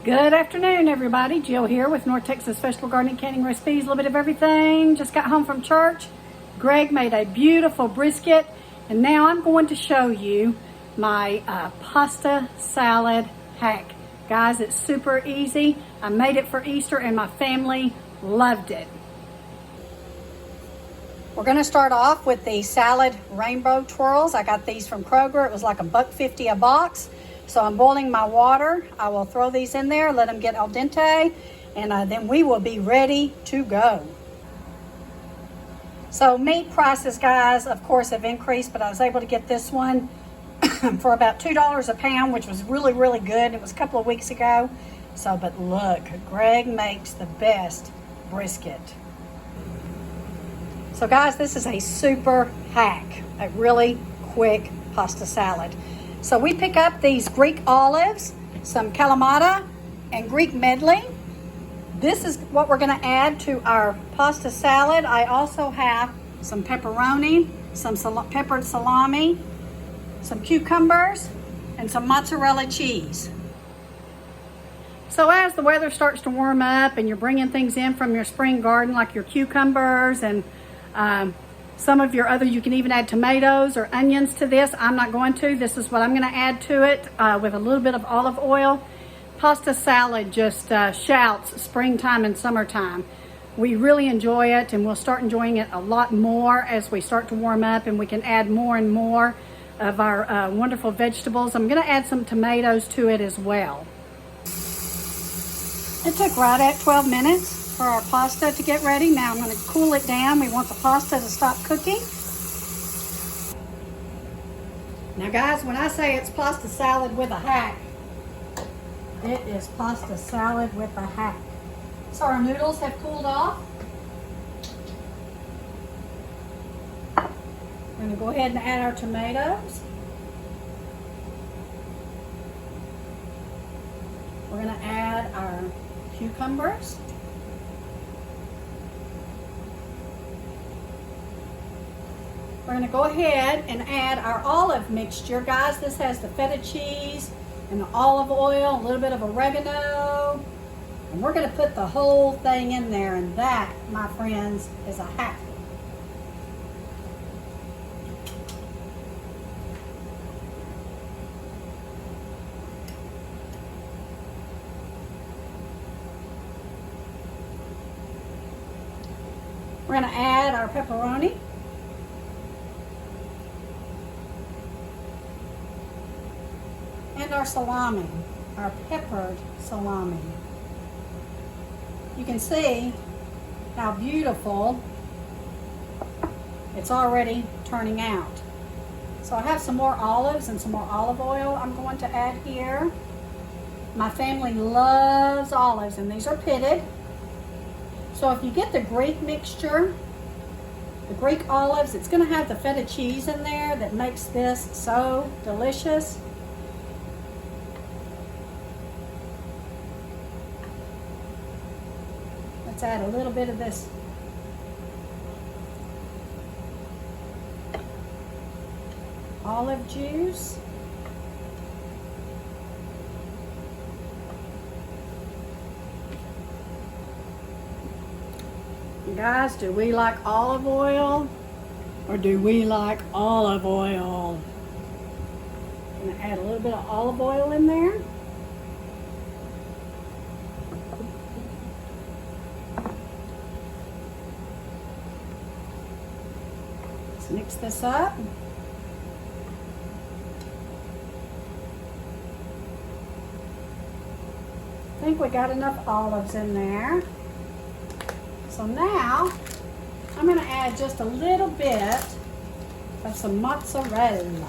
Good afternoon, everybody. Jill here with North Texas Vegetable Gardening Canning Recipes. A little bit of everything. Just got home from church. Greg made a beautiful brisket, and now I'm going to show you my pasta salad hack. Guys, it's super easy. I made it for Easter, and my family loved it. We're going to start off with the salad rainbow twirls. I got these from Kroger. It was like $1.50 a box. So I'm boiling my water. I will throw these in there, let them get al dente, and then we will be ready to go. So meat prices, guys, of course, have increased, but I was able to get this one for about $2 a pound, which was really, really good. It was a couple of weeks ago. So, but look, Greg makes the best brisket. So guys, this is a super hack, a really quick pasta salad. So we pick up these Greek olives, some Kalamata, and Greek medley. This is what we're going to add to our pasta salad. I also have some pepperoni, some peppered salami, some cucumbers, and some mozzarella cheese. So as the weather starts to warm up and you're bringing things in from your spring garden, like your cucumbers and some of your other, you can even add tomatoes or onions to this. I'm not going to. This is what I'm going to add to it with a little bit of olive oil. Pasta salad just shouts springtime and summertime. We really enjoy it, and we'll start enjoying it a lot more as we start to warm up, and we can add more and more of our wonderful vegetables. I'm going to add some tomatoes to it as well. It took right at 12 minutes for our pasta to get ready. Now I'm going to cool it down. We want the pasta to stop cooking. Now guys, when I say it's pasta salad with a hack, it is pasta salad with a hack. So our noodles have cooled off. We're going to go ahead and add our tomatoes. We're going to add our cucumbers. We're going to go ahead and add our olive mixture. Guys, this has the feta cheese and the olive oil, a little bit of oregano. And we're going to put the whole thing in there, and that, my friends, is a hack. We're going to add our pepperoni. And our salami, our peppered salami. You can see how beautiful it's already turning out. So I have some more olives and some more olive oil I'm going to add here. My family loves olives, and these are pitted. So if you get the Greek mixture, the Greek olives, it's going to have the feta cheese in there that makes this so delicious. Let's add a little bit of this olive juice. You guys, do we like olive oil or do we like olive oil? I'm going to add a little bit of olive oil in there. Let's mix this up. I think we got enough olives in there. So now I'm going to add just a little bit of some mozzarella.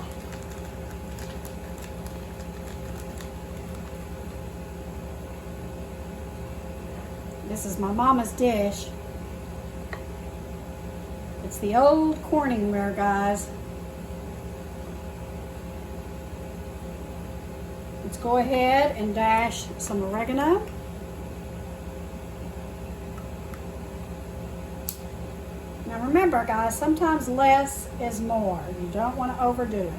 This is my mama's dish. It's the old Corningware, guys. Let's go ahead and dash some oregano. Now remember, guys, sometimes less is more. You don't want to overdo it.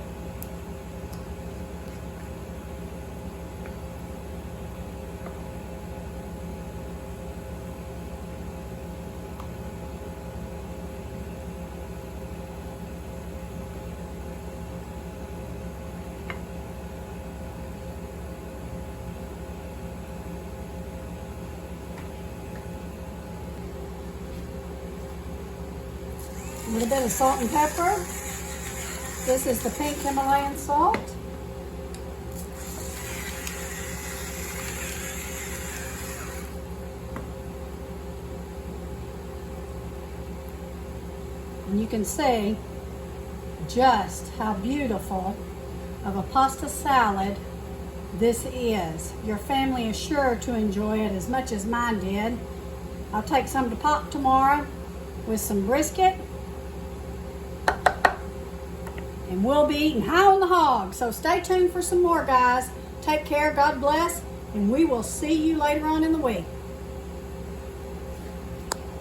A little bit of salt and pepper. This is the pink Himalayan salt. And you can see just how beautiful of a pasta salad this is. Your family is sure to enjoy it as much as mine did. I'll take some to pop tomorrow with some brisket. And we'll be eating high on the hog. So stay tuned for some more, guys. Take care, God bless, and we will see you later on in the week.